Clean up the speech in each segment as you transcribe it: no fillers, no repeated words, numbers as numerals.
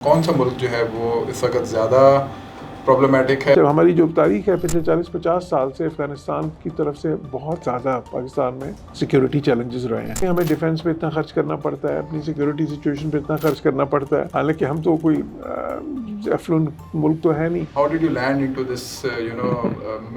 کون سا ملک جو ہے وہ اس وقت زیادہ پرابلمٹک ہے؟ ہماری جو تاریخ ہے پچھلے 40-50 سال سے افغانستان کی طرف سے بہت زیادہ پاکستان میں سیکیورٹی چیلنجز رہے ہیں. ہمیں ڈیفنس پہ اتنا خرچ کرنا پڑتا ہے, اپنی سیکیورٹی سچویشن پہ اتنا خرچ کرنا پڑتا ہے, حالانکہ ہم تو کوئی افلوئنٹ ملک تو ہے نہیں. How did you land into this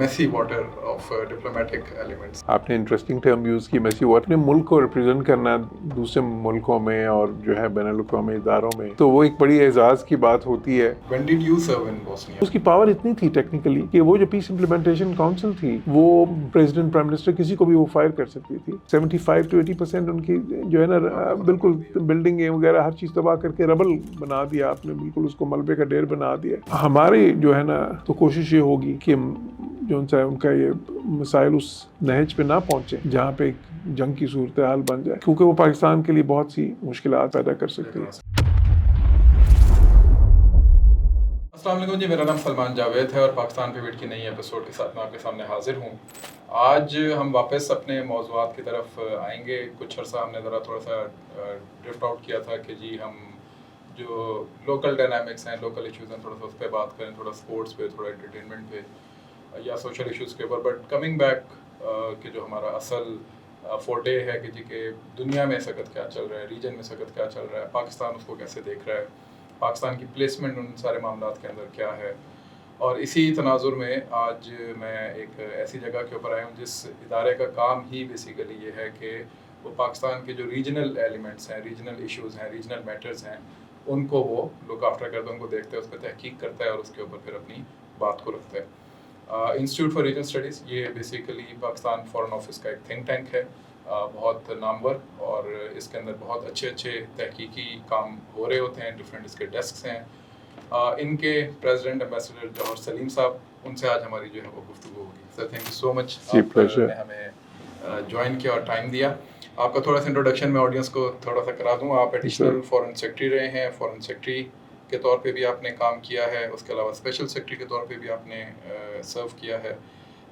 messy water of diplomatic elements? آپ نے انٹرسٹنگ ٹرم یوز کی, میسی واٹر. اپنے ملک کو ریپرزینٹ کرنا دوسرے ملکوں میں اور جو ہے بین الاقوامی اداروں میں, تو وہ ایک بڑی اعزاز کی بات ہوتی ہے. When did you serve in Bosnia? اس کی پاور اتنی تھی ٹیکنیکلی کہ وہ جو پیس امپلیمنٹیشن کاؤنسل تھی وہ پریزیڈنٹ پرائم منسٹر کسی کو بھی وہ فائر کر سکتی تھی. 75-80% ان کی جو ہے نا بالکل بلڈنگیں وغیرہ ہر چیز تباہ کر کے ربل بنا دیا آپ نے, بالکل اس کو ملبے کا ڈھیر بنا دیا. ہماری جو ہے نا تو کوشش یہ ہوگی کہ جو ان کا یہ مسائل اس نہج پہ نہ پہنچے جہاں پہ ایک جنگ کی صورتحال بن جائے, کیونکہ وہ پاکستان کے لیے بہت سی مشکلات پیدا کر سکتی ہے. السلام علیکم جی, میرا نام سلمان جاوید ہے اور پاکستان پیوٹ کی نئی ایپیسوڈ کے ساتھ میں آپ کے سامنے حاضر ہوں. آج ہم واپس اپنے موضوعات کی طرف آئیں گے. کچھ عرصہ ہم نے تھوڑا سا ڈرفٹ آؤٹ کیا تھا کہ جی ہم جو لوکل ڈائنامکس ہیں, لوکل ایشوز ہیں, تھوڑا سا اس پہ بات کریں, تھوڑا سپورٹس پہ, تھوڑا انٹرٹینمنٹ پہ یا سوشل ایشوز کے اوپر. بٹ کمنگ بیک کہ جو ہمارا اصل فورٹے ہے کہ جی کہ دنیا میں اس وقت کیا چل رہا ہے, ریجن میں اس وقت کیا چل رہا ہے, پاکستان اس کو کیسے دیکھ رہا ہے, پاکستان کی پلیسمنٹ ان سارے معاملات کے اندر کیا ہے. اور اسی تناظر میں آج میں ایک ایسی جگہ کے اوپر آیا ہوں جس ادارے کا کام ہی بیسیکلی یہ ہے کہ وہ پاکستان کے جو ریجنل ایلیمنٹس ہیں, ریجنل ایشوز ہیں, ریجنل میٹرز ہیں, ان کو وہ لک آفٹر کرتا ہے, ان کو دیکھتا ہے, اس پہ تحقیق کرتا ہے اور اس کے اوپر پھر اپنی بات کو رکھتا ہے. انسٹیٹیوٹ فار ریجنل اسٹڈیز یہ بیسیکلی پاکستان فارن آفس کا ایک تھنک ٹینک ہے, بہت نامور, اور اس کے اندر بہت اچھے تحقیقی کام ہو رہے ہوتے ہیں. ڈفرینٹ اس کے ڈیسکس ہیں. ان کے پریزیڈنٹ ایمبیسڈر جوہر سلیم صاحب, ان سے آج ہماری جو ہے وہ گفتگو ہوگی. سر تھینک یو سو مچ, آپ نے ہمیں جوائن کیا اور ٹائم دیا. آپ کا تھوڑا سا انٹروڈکشن میں آڈینس کو تھوڑا سا کرا دوں. آپ ایڈیشنل فارن سیکرٹری رہے ہیں, فارن سیکرٹری کے طور پہ بھی آپ نے کام کیا ہے, اس کے علاوہ اسپیشل سیکرٹری کے طور پہ بھی آپ نے سرو کیا ہے.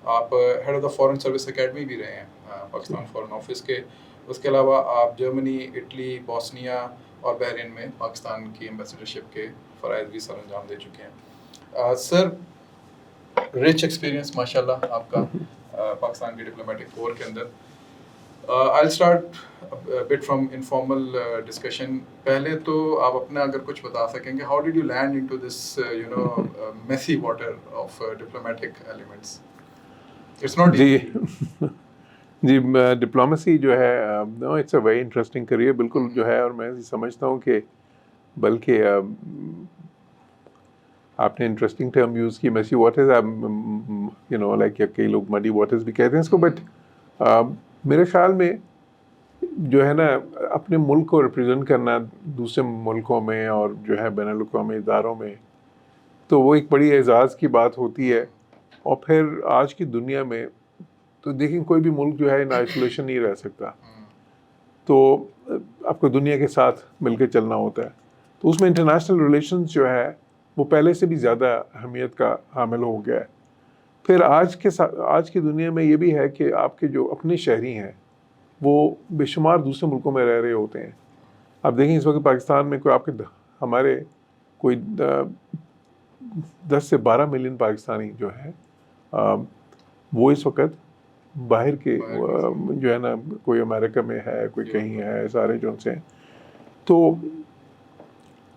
آپ head of the foreign service academy بھی رہے ہیں پاکستان فارن آفس کے. اس کے علاوہ آپ جرمنی, اٹلی, بوسنیا اور بحرین میں پاکستان کی ایمبیسڈرشپ کے فرائض بھی سر انجام دے چکے ہیں. سر رچ ایکسپیرینس ماشاء اللہ آپ کا پاکستان کے ڈپلومیٹک کور کے اندر. I'll start a bit from informal discussion. پہلے تو آپ اپنا اگر کچھ بتا سکیں کہ how did you land into this messy water of diplomatic elements? It's not easy. جی ڈپلومیسی جو ہے it's a very interesting career, بالکل جو ہے, اور میں سمجھتا ہوں کہ بلکہ آپ نے انٹرسٹنگ ٹرم یوز کی, میسی واٹرز, لائک کئی لوگ مڈی واٹرز بھی کہتے ہیں اس کو. بٹ میرے خیال میں جو ہے نا اپنے ملک کو ریپرزینٹ کرنا دوسرے ملکوں میں اور جو ہے بین الاقوامی اداروں میں, تو وہ ایک بڑی اعزاز کی بات ہوتی ہے. اور پھر آج کی دنیا میں تو دیکھیں کوئی بھی ملک جو ہے ان آئسولیشن نہیں رہ سکتا, تو آپ کو دنیا کے ساتھ مل کے چلنا ہوتا ہے. تو اس میں انٹرنیشنل ریلیشنز جو ہے وہ پہلے سے بھی زیادہ اہمیت کا حامل ہو گیا ہے. پھر آج کی دنیا میں یہ بھی ہے کہ آپ کے جو اپنے شہری ہیں وہ بے شمار دوسرے ملکوں میں رہ رہے ہوتے ہیں. آپ دیکھیں اس وقت پاکستان میں کوئی آپ کے ہمارے کوئی 10 سے 12 ملین پاکستانی جو ہیں وہ اس وقت باہر کے جو ہے نا, کوئی امریکہ میں ہے, کوئی کہیں ہے, سارے جو ان سے ہیں. تو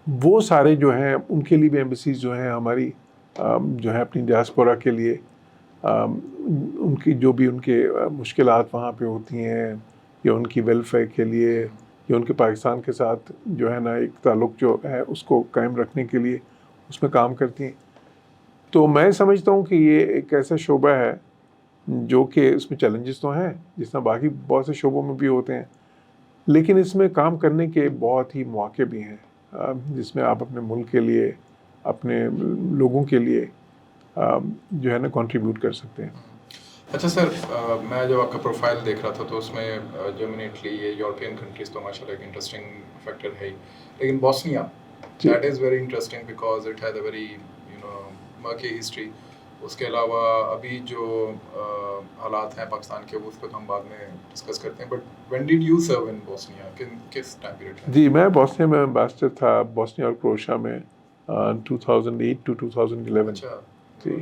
وہ سارے جو ہیں ان کے لیے بھی ایمبیسیز جو ہیں ہماری جو ہے اپنی ڈیاسپورا کے لیے ان کی جو بھی ان کے مشکلات وہاں پہ ہوتی ہیں, یا ان کی ویلفیئر کے لیے, یا ان کے پاکستان کے ساتھ جو ہے نا ایک تعلق جو ہے اس کو قائم رکھنے کے لیے اس میں کام کرتی ہیں. تو میں سمجھتا ہوں کہ یہ ایک ایسا شعبہ ہے جو کہ اس میں چیلنجز تو ہیں جس طرح باقی بہت سے شعبوں میں بھی ہوتے ہیں, لیکن اس میں کام کرنے کے بہت ہی مواقع بھی ہیں جس میں آپ اپنے ملک کے لیے, اپنے لوگوں کے لیے جو ہے نا کنٹریبیوٹ کر سکتے ہیں. اچھا سر, میں جب آپ کا پروفائل دیکھ رہا تھا تو اس میں جرمنی, اٹلی, یہ یورپین کنٹریز تو ماشاء اللہ ایک انٹرسٹنگ فیکٹر ہے ہی, لیکن Bosnia that is very interesting because it has a very murky history. اس کے علاوہ ابھی جو حالات ہیں پاکستان کے وہ اس پہ ہم بعد میں ڈسکس کرتے ہیں. But when did you serve in Bosnia? کس ٹائم پیریڈ میں؟ جی میں بوسنیا میں امبیسڈر تھا، بوسنیا اور کروشیا میں 2008 to 2011. اچھا جی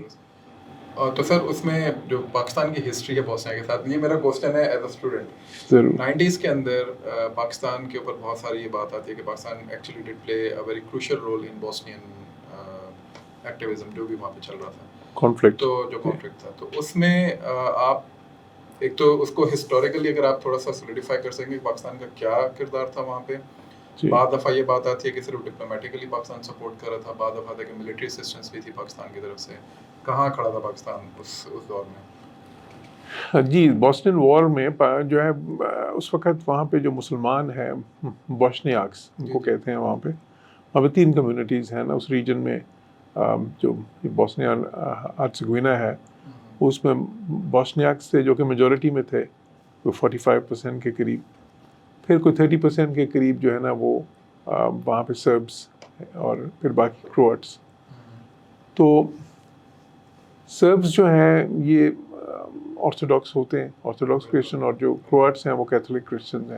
تو سر اس میں جو پاکستان کی ہسٹری ہے بوسنیا کے ساتھ، یہ میرا کوسچن ہے ایز اے اسٹوڈنٹ. ضرور. 90s کے اندر پاکستان کے اوپر بہت ساری یہ بات آتی ہے کہ Pakistan actually did play a very crucial role in Bosnian activism جو بھی وہاں پہ چل رہا تھا، کانفلکٹ. تو جو کانفلکٹ تھا، تو اس میں آپ ایک تو اس کو ہسٹوریکلی اگر آپ تھوڑا سا سولیڈیفائی کر سکیں کہ پاکستان کا کیا کردار تھا وہاں پہ. بعض دفعہ یہ بات آتی ہے کہ صرف ڈپلومیٹیکلی پاکستان سپورٹ کر رہا تھا، بعض دفعہ تھا کہ ملٹری اسسٹنس بھی تھی پاکستان کی طرف سے. کہاں کھڑا تھا پاکستان اس دور میں؟ جی بوسنین وار میں جو ہے اس وقت وہاں پہ جو مسلمان ہیں بوسنیاکس ان کو کہتے ہیں، وہاں پہ 3 کمیونٹیز ہیں نا اس ریجن میں. جو بوسنیا ہرزیگوینا ہے اس میں بوسنیاکس تھے جو کہ میجورٹی میں تھے، کوئی 45% کے قریب. پھر کوئی 30% کے قریب جو ہے نا وہ وہاں پہ سربس اور پھر باقی کروٹس. تو سربس جو ہیں یہ آرتھوڈاکس ہوتے ہیں، آرتھوڈاکس کرسچن، اور جو کروٹس ہیں وہ کیتھولک کرسچن ہیں.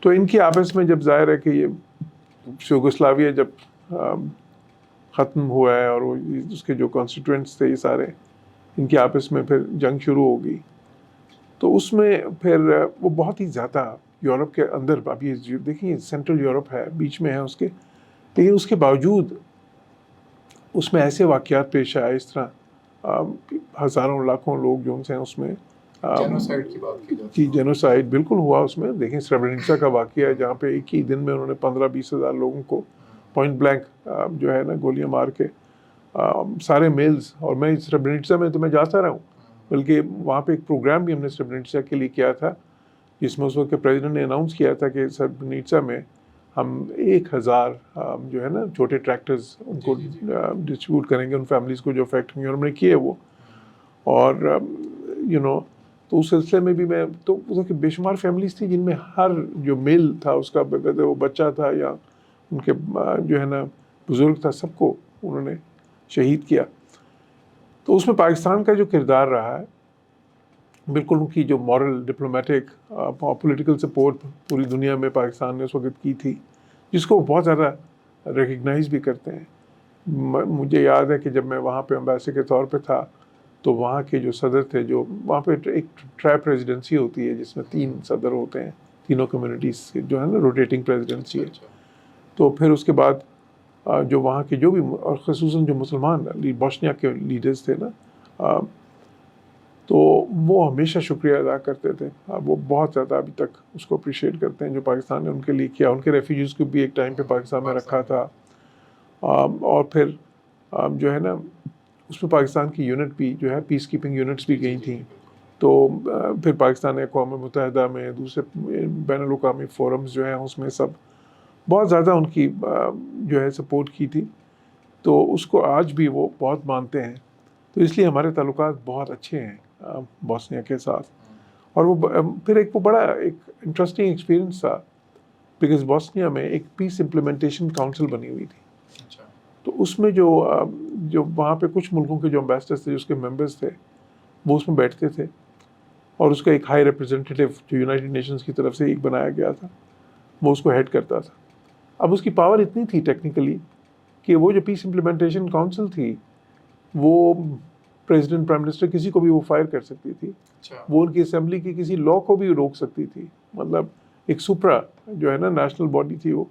تو ان کی آپس میں جب ظاہر ہے کہ یہ یوگوسلاویہ جب ختم ہوا ہے اور وہ اس کے جو کانسٹیٹوئنٹس تھے یہ سارے ان کی آپس میں پھر جنگ شروع ہو گئی. تو اس میں پھر وہ بہت ہی زیادہ یورپ کے اندر، اب یہ دیکھیں سینٹرل یورپ ہے، بیچ میں ہے اس کے، لیکن اس کے باوجود اس میں ایسے واقعات پیش آئے اس طرح ہزاروں لاکھوں لوگ جو ہیں اس میں جینوسائیڈ کی بات کی جاتی جی جینوسائیڈ بالکل ہوا اس میں. دیکھیں سربرینیٹسا کا واقعہ ہے جہاں پہ ایک ہی دن میں انہوں نے 15-20 ہزار لوگوں کو پوائنٹ بلینک جو ہے نا گولیاں مار کے سارے میلز. اور میں سربرینیٹسا میں تو میں جاتا رہا ہوں، بلکہ وہاں پہ ایک پروگرام بھی ہم نے سربرینیٹسا کے لیے کیا تھا جس میں اس وقت کے پریزیڈنٹ نے اناؤنس کیا تھا کہ سربرینیٹسا میں ہم 1000 جو ہے نا چھوٹے ٹریکٹرز ان کو ڈسٹریبیوٹ کریں گے ان فیملیز کو جو افیکٹ ہوئی، اور ہم نے کیے وہ. اور تو اس سلسلے میں بھی میں تو بے شمار فیملیز تھی جن میں ہر جو میل تھا اس کا وہ بچہ تھا یا ان کے جو ہے نا بزرگ تھا، سب کو انہوں نے شہید کیا. تو اس میں پاکستان کا جو کردار رہا ہے بالکل ان کی جو مورل ڈپلومیٹک پولیٹیکل سپورٹ پوری دنیا میں پاکستان نے اس وقت کی تھی، جس کو بہت زیادہ ریکگنائز بھی کرتے ہیں. مجھے یاد ہے کہ جب میں وہاں پہ امبیسڈر کے طور پہ تھا تو وہاں کے جو صدر تھے، جو وہاں پہ ایک ٹرائی پریزیڈنسی ہوتی ہے جس میں 3 صدر ہوتے ہیں تینوں کمیونٹیز کے، جو ہے نا روٹیٹنگ پریزیڈنسی ہے. تو پھر اس کے بعد جو وہاں کے جو بھی، اور خصوصاً جو مسلمان بوسنیا کے لیڈرز تھے نا، تو وہ ہمیشہ شکریہ ادا کرتے تھے. وہ بہت زیادہ ابھی تک اس کو اپریشیٹ کرتے ہیں جو پاکستان نے ان کے لیے کیا. ان کے ریفیوجیز کو بھی ایک ٹائم پہ پاکستان میں رکھا تھا، اور پھر جو ہے نا اس میں پاکستان کی یونٹ بھی جو ہے پیس کیپنگ یونٹس بھی گئی تھیں. تو پھر پاکستان نے اقوام متحدہ میں دوسرے بین الاقوامی فورمز جو ہیں اس میں سب بہت زیادہ ان کی جو ہے سپورٹ کی تھی. تو اس کو آج بھی وہ بہت مانتے ہیں. تو اس لیے ہمارے تعلقات بہت اچھے ہیں بوسنیا کے ساتھ. اور وہ پھر وہ بڑا ایک انٹرسٹنگ ایکسپیرئنس تھا، بیکاز بوسنیا میں ایک پیس امپلیمنٹیشن کاؤنسل بنی ہوئی تھی. تو اس میں جو وہاں پہ کچھ ملکوں کے جو امبیسڈرز تھے، اس کے ممبرز تھے، وہ اس میں بیٹھتے تھے، اور اس کا ایک ہائی ریپرزینٹیٹیو جو یونائٹڈ نیشنز کی طرف سے ایک بنایا گیا تھا، وہ اس کو ہیڈ کرتا تھا. اب اس کی پاور اتنی تھی ٹیکنیکلی کہ وہ جو پیس امپلیمنٹیشن کاؤنسل تھی وہ پریزیڈنٹ، پرائم منسٹر، کسی کو بھی وہ فائر کر سکتی تھی. وہ ان کی اسمبلی کی کسی لا کو بھی روک سکتی تھی. مطلب ایک سپرا جو ہے نا نیشنل باڈی تھی وہ.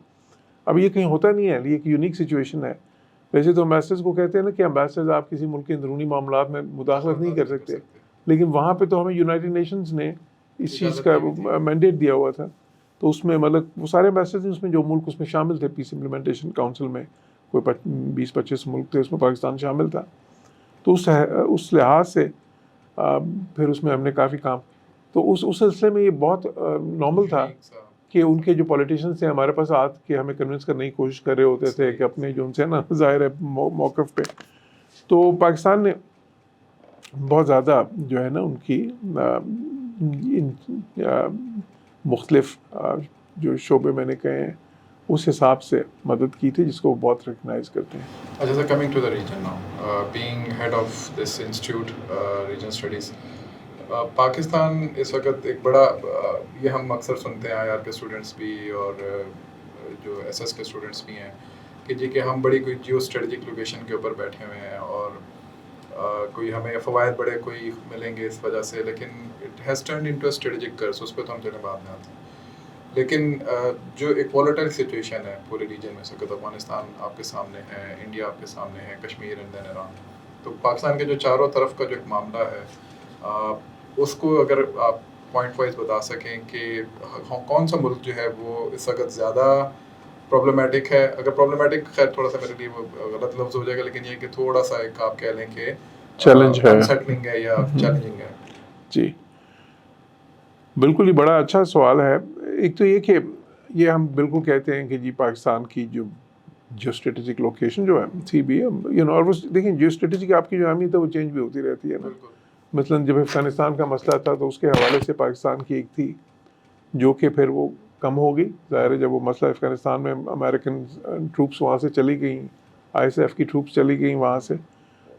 اب یہ کہیں ہوتا نہیں ہے، یہ ایک یونیک سچویشن ہے. ویسے تو امبیسڈرز کو کہتے ہیں نا کہ امبیسڈرز آپ کسی ملک کے اندرونی معاملات میں مداخلت نہیں کر سکتے، لیکن وہاں پہ تو ہمیں یونائٹڈ نیشنز نے اس چیز کا مینڈیٹ دیا ہوا تھا. تو اس میں مطلب وہ سارے امبیسڈرز اس میں جو ملک اس میں شامل تھے پیس امپلیمنٹیشن کاؤنسل میں، کوئی 20-25 ملک تھے، اس میں پاکستان شامل تھا. تو اس لحاظ سے پھر اس میں ہم نے کافی کام، تو اس سلسلے میں یہ بہت نارمل تھا کہ ان کے جو پولیٹیشینز تھے ہمارے پاس آ کے ہمیں کنونس کرنے کی کوشش کر رہے ہوتے تھے کہ اپنے جو ان سے نا ظاہر ہے موقف پہ. تو پاکستان نے بہت زیادہ جو ہے نا ان کی مختلف جو شعبے میں نے کہے ہیں اس حساب سے مدد کی تھی جس کو وہ بہت ریکگنائز کرتے ہیں. اچھا sir, coming to the region now, being head of this institute region studies, Pakistan اس وقت ایک بڑا, یہ ہم اکثر سنتے ہیں IR کے اسٹوڈنٹس بھی اور جو SS کے اسٹوڈنٹس بھی ہیں کہ جی کہ ہم بڑی کوئی جیو اسٹریٹجک لوکیشن کے اوپر بیٹھے ہوئے ہیں اور کوئی ہمیں فوائد بڑے کوئی ملیں گے اس وجہ سے, لیکن it has turned into a strategic crisis, اس پہ تو ہم چلیں بعد میں آتے ہیں. لیکن جو ایک ولیٹائل سچویشن ہے پورے ریجن میں, سکت افغانستان آپ کے سامنے ہے, انڈیا آپ کے سامنے ہے, کشمیر اینڈ دین ایران, تو پاکستان کے جو چاروں طرف کا جو ایک معاملہ ہے اس کو اگر آپ پوائنٹ وائز بتا سکیں کہ کون سا ملک جو ہے وہ اس وقت زیادہ پرابلمٹک ہے. اگر پرابلمٹک خیر تھوڑا سا میرے لیے وہ غلط لفظ ہو جائے گا, لیکن یہ کہ تھوڑا سا ایک آپ کہہ لیں کہ چیلنج ہے, انسیٹلنگ ہے یا چیلنجنگ ہے. جی بالکل, یہ بڑا اچھا سوال ہے. ایک تو یہ کہ یہ ہم بالکل کہتے ہیں کہ جی پاکستان کی جو اسٹریٹجک لوکیشن جو ہے تھی بھی, اور وہ دیکھیں جیو اسٹریٹجک آپ کی جو اہمیت ہے وہ چینج بھی ہوتی رہتی ہے نا. مثلاً جب افغانستان کا مسئلہ تھا تو اس کے حوالے سے پاکستان کی ایک تھی جو کہ پھر وہ کم ہو گئی. ظاہر ہے جب وہ مسئلہ افغانستان میں امریکن ٹروپس وہاں سے چلی گئیں, ISAF کی ٹروپس چلی گئیں وہاں سے,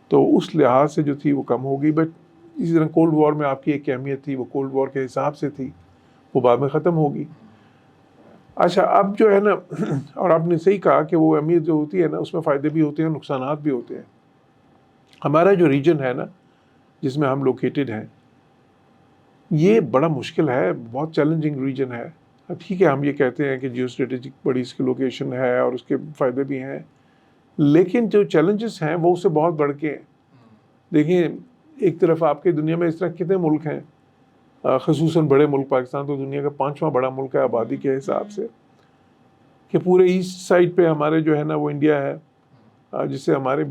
تو اس لحاظ سے جو تھی وہ کم ہو گئی. بٹ اسی طرح کولڈ وار میں آپ کی ایک اہمیت تھی, وہ کولڈ وار کے حساب سے تھی, وہ بعد میں ختم ہوگی. اچھا اب جو ہے نا, اور آپ نے صحیح کہا کہ وہ اہمیت جو ہوتی ہے نا اس میں فائدے بھی ہوتے ہیں, نقصانات بھی ہوتے ہیں. ہمارا جو ریجن ہے نا جس میں ہم لوکیٹڈ ہیں, یہ بڑا مشکل ہے, بہت چیلنجنگ ریجن ہے. ٹھیک ہے ہم یہ کہتے ہیں کہ جیو اسٹریٹجک بڑی اس کی لوکیشن ہے اور اس کے فائدے بھی ہیں, لیکن جو چیلنجز ہیں وہ اس سے بہت بڑھ کے ہیں. دیکھیں ایک طرف آپ کی دنیا میں اس طرح کتنے ملک ہیں, خصوصاً بڑے ملک, پاکستان تو دنیا کا 5واں بڑا ملک ہے آبادی کے حساب سے, کہ پورے ایسٹ سائڈ پہ ہمارے جو ہے نا وہ انڈیا ہے, جس سے ہمارے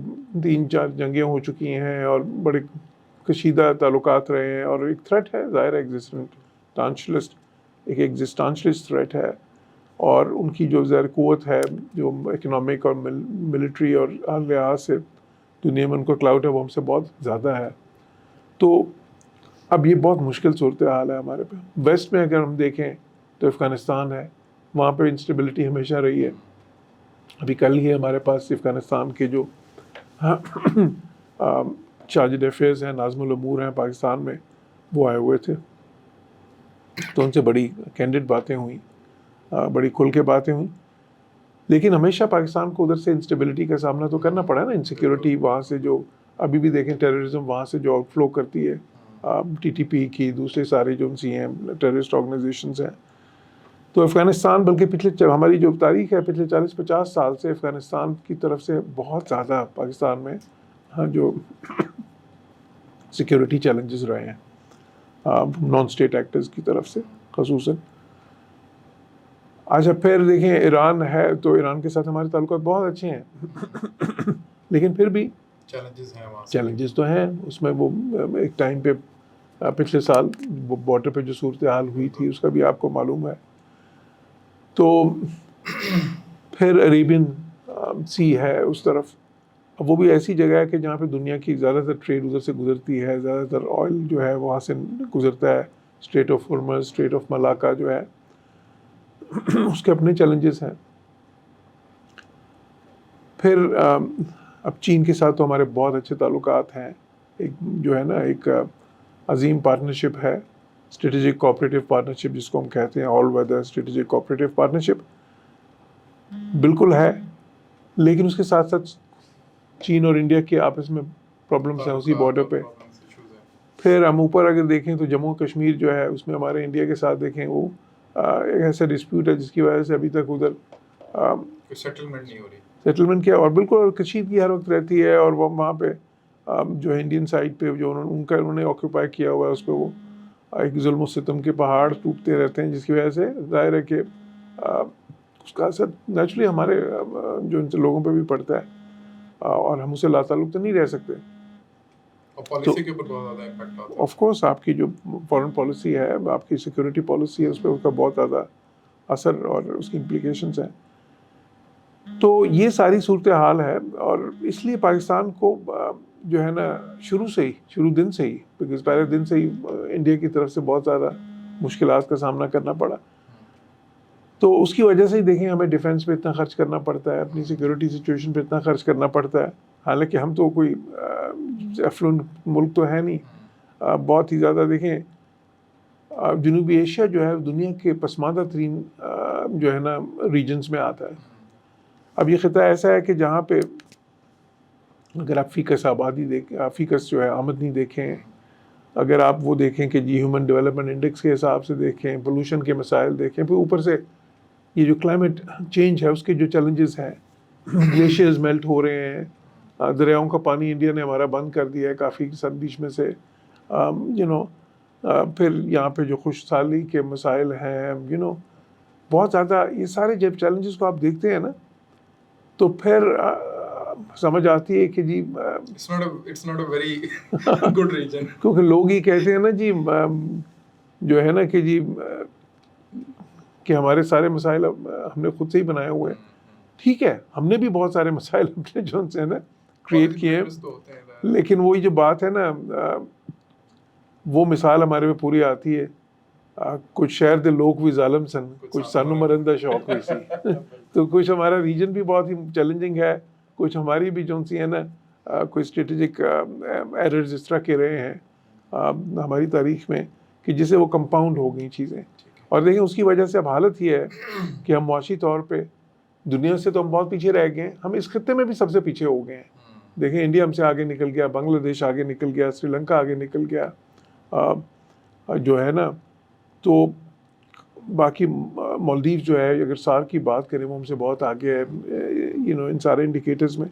3-4 جنگیں ہو چکی ہیں اور بڑے کشیدہ تعلقات رہے ہیں, اور ایک تھریٹ ہے ظاہر ایگزسٹانشلسٹ تھریٹ ہے, اور ان کی جو ظاہر قوت ہے جو اکنامک اور ملٹری اور ہر لحاظ سے دنیا میں ان کا کلاؤڈ ہے وہ ہم سے بہت زیادہ ہے. تو اب یہ بہت مشکل صورتحال ہے ہمارے پہ. ویسٹ میں اگر ہم دیکھیں تو افغانستان ہے, وہاں پہ انسٹیبلٹی ہمیشہ رہی ہے. ابھی کل ہی ہمارے پاس افغانستان کے جو چارج افیئرز ہیں, ناظم الامور ہیں پاکستان میں, وہ آئے ہوئے تھے, تو ان سے بڑی کینڈیڈ باتیں ہوئیں, بڑی کھل کے باتیں ہوئیں. لیکن ہمیشہ پاکستان کو ادھر سے انسٹیبلٹی کا سامنا تو کرنا پڑا نا, انسیکیورٹی وہاں سے جو ابھی بھی دیکھیں ٹیررزم وہاں سے جو آؤٹ فلو کرتی ہے, TTP کی دوسرے سارے جو ان سی ہیں ٹیررسٹ آرگنائزیشنز ہیں. تو افغانستان بلکہ پچھلے ہماری جو تاریخ ہے پچھلے 40-50 سال سے افغانستان کی طرف سے بہت زیادہ پاکستان میں جو سیکیورٹی چیلنجز رہے ہیں نان اسٹیٹ ایکٹرز کی طرف سے خصوصاً. اچھا پھر دیکھیں ایران ہے, تو ایران کے ساتھ ہمارے تعلقات بہت اچھے ہیں, لیکن پھر بھی چیلنجز تو ہیں اس میں. وہ ایک ٹائم پہ پچھلے سال وہ بارڈر پہ جو صورتحال ہوئی تھی اس کا بھی آپ کو معلوم ہے. تو پھر عربین سی ہے اس طرف, اب وہ بھی ایسی جگہ ہے کہ جہاں پہ دنیا کی زیادہ تر ٹریڈ ادھر سے گزرتی ہے, زیادہ تر آئل جو ہے وہاں سے گزرتا ہے. Street of harms, street of Malacca جو ہے اس کے اپنے چیلنجز ہیں. پھر اب چین کے ساتھ تو ہمارے بہت اچھے تعلقات ہیں. ایک جو ہے نا ایک عظیم پارٹنرشپ ہے, اسٹریٹجک کوآپریٹو پارٹنرشپ جس کو ہم کہتے ہیں, آل ویدر اسٹریٹجک کوآپریٹو پارٹنرشپ بالکل ہے. لیکن اس کے ساتھ ساتھ چین اور انڈیا کے آپس میں پرابلمس ہیں اسی بارڈر پہ. پھر ہم اوپر اگر دیکھیں تو جموں کشمیر جو ہے اس میں ہمارے انڈیا کے ساتھ دیکھیں وہ ایک ایسا ڈسپیوٹ ہے جس کی وجہ سے ابھی تک ادھر سیٹلمنٹ نہیں ہو رہی. سیٹلمنٹ کیا, اور بالکل کشیدگی ہر وقت رہتی ہے. اور وہ وہاں پہ جو ہے انڈین سائڈ پہ جو انہوں نے آکوپائی کیا ہوا ہے اس پہ وہ ایک ظلم و ستم کے پہاڑ ٹوٹتے رہتے ہیں, جس کی وجہ سے ظاہر ہے کہ اس کا اثر نیچرلی ہمارے جو ان لوگوں پہ بھی پڑتا ہے, اور ہم اسے لا تعلق تو نہیں رہ سکتے. پالیسی کے اوپر بہت زیادہ امپیکٹ آتا ہے. آف کورس آپ کی جو فارن پالیسی ہے, آپ کی سیکورٹی پالیسی ہے, اس پہ اس کا بہت زیادہ اثر اور اس کی امپلیکیشنز ہیں. تو یہ ساری صورتحال ہے, اور اس لیے پاکستان کو جو ہے نا شروع دن سے ہی بیکاز پہلے دن سے ہی انڈیا کی طرف سے بہت زیادہ مشکلات کا سامنا کرنا پڑا. تو اس کی وجہ سے ہی دیکھیں ہمیں ڈیفینس پہ اتنا خرچ کرنا پڑتا ہے, اپنی سیکورٹی سچویشن پہ اتنا خرچ کرنا پڑتا ہے, حالانکہ ہم تو کوئی افلوئنٹ ملک تو ہے نہیں. بہت ہی زیادہ دیکھیں جنوبی ایشیا جو ہے دنیا کے پسماندہ ترین جو ہے نا ریجنز میں آتا ہے. اب یہ خطہ ایسا ہے کہ جہاں پہ اگر آپ فیکس آبادی دیکھیں, فیکس جو ہے آمدنی دیکھیں, اگر آپ وہ دیکھیں کہ جی ہیومن ڈیولپمنٹ انڈیکس کے حساب سے دیکھیں, پولوشن کے مسائل دیکھیں, پھر اوپر سے یہ جو کلائمیٹ چینج ہے اس کے جو چیلنجز ہیں, گلیشیئرز میلٹ ہو رہے ہیں, دریاؤں کا پانی انڈیا نے ہمارا بند کر دیا ہے کافی سب بیچ میں سے, پھر یہاں پہ جو خوش سالی کے مسائل ہیں, بہت زیادہ یہ سارے جب چیلنجز کو آپ دیکھتے ہیں نا تو پھر سمجھ آتی ہے کہ جی it's not a very good region. کیونکہ لوگ ہی کہتے ہیں نا جی جو ہے نا کہ جی کہ ہمارے سارے مسائل ہم نے خود سے ہی بنائے ہوئے ہیں. ٹھیک ہے, ہم نے بھی بہت سارے مسائل اپنے جو سے نا کریٹ کیے ہیں, لیکن وہی جو بات ہے نا وہ مثال ہمارے میں پوری آتی ہے, کچھ شہر دے لوگ بھی ظالم سن, کچھ سانو مرندہ شوق ہوئی سی. تو کچھ ہمارا ریجن بھی بہت ہی چیلنجنگ ہے, کچھ ہماری بھی جو سی ہے نا کوئی اسٹریٹجک ایررز اس طرح کے رہے ہیں ہماری تاریخ میں کہ جسے وہ کمپاؤنڈ ہو گئی چیزیں. اور دیکھیں اس کی وجہ سے اب حالت یہ ہے کہ ہم معاشی طور پہ دنیا سے تو ہم بہت پیچھے رہ گئے ہیں, ہم اس خطے میں بھی سب سے پیچھے ہو گئے ہیں. دیکھیں انڈیا ہم سے آگے نکل گیا, بنگلہ دیش آگے نکل گیا, سری لنکا آگے نکل گیا, جو ہے نا تو باقی مالدیو جو ہے اگر سار کی بات کریں وہ ہم سے بہت آگے ہے ان سارے انڈیکیٹرز میں.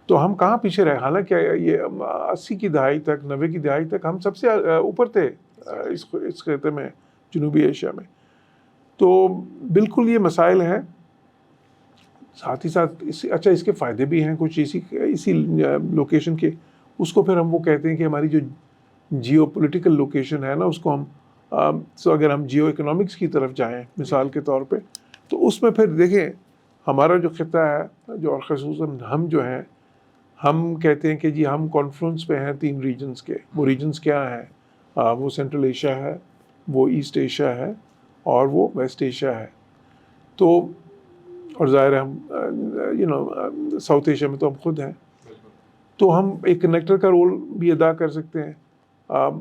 تو ہم کہاں پیچھے رہے, حالانکہ یہ 80 کی دہائی تک 90 کی دہائی تک ہم سب سے اوپر تھے اس خطے میں, جنوبی ایشیا میں. تو بالکل یہ مسائل ہیں, ساتھ ہی ساتھ اچھا اس کے فائدے بھی ہیں کچھ اسی لوکیشن کے. اس کو پھر ہم وہ کہتے ہیں کہ ہماری جو جیو پولیٹیکل لوکیشن ہے نا اس کو ہم اگر ہم جیو اکنامکس کی طرف جائیں مثال کے طور پہ, تو اس میں پھر دیکھیں ہمارا جو خطہ ہے جو اور خصوصاً ہم جو ہیں ہم کہتے ہیں کہ جی ہم کانفرنس پہ ہیں 3 ریجنز کے. وہ ریجنز کیا ہیں, وہ سینٹرل ایشیا ہے, وہ ایسٹ ایشیا ہے, اور وہ ویسٹ ایشیا ہے. تو اور ظاہر ہے ہم ساؤتھ ایشیا میں تو ہم خود ہیں. تو ہم ایک کنیکٹر کا رول بھی ادا کر سکتے ہیں,